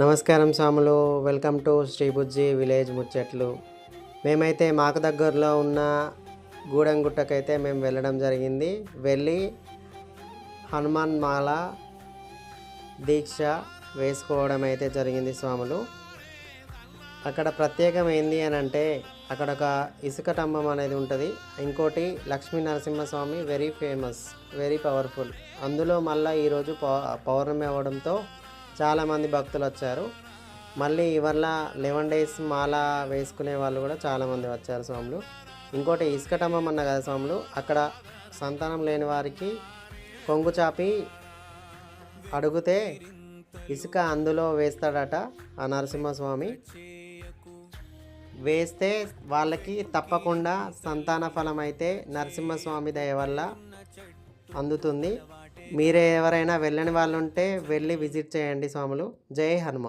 నమస్కారం స్వాములు. Welcome to Shri Bujji village ముచ్చట్లు. మేమైతే మాకు దగ్గరలో ఉన్న గూడెంగుట్టకైతే మేము వెళ్ళడం జరిగింది. వెళ్ళి హనుమాన్ మాల దీక్ష వేసుకోవడం అయితే జరిగింది స్వాములు. అక్కడ ప్రత్యేకం ఏంది అని అంటే అక్కడ ఒక ఇసుక స్తంభం అనేది ఉంటుంది. ఇంకోటి Lakshmi Narasimhaswamy very famous, very powerful. అందులో మళ్ళీ ఈరోజు పౌర్ణమి అవ్వడంతో చాలామంది భక్తులు వచ్చారు. మళ్ళీ ఇవల్ల 11 days మాల వేసుకునే వాళ్ళు కూడా చాలామంది వచ్చారు స్వాములు. ఇంకోటి ఇసుక స్తంభం అన్న కదా స్వాములు, అక్కడ సంతానం లేని వారికి కొంగు చాపి అడిగితే ఇసుక అందులో వేస్తాడట ఆ నరసింహస్వామి. వేస్తే వాళ్ళకి తప్పకుండా సంతాన ఫలం అయితే నరసింహస్వామి దయ వల్ల అందుతుంది. మీరే ఎవరైనా వెళ్ళని వాళ్ళు ఉంటే వెళ్ళి విజిట్ చేయండి స్వాములు. జై హనుమాన్.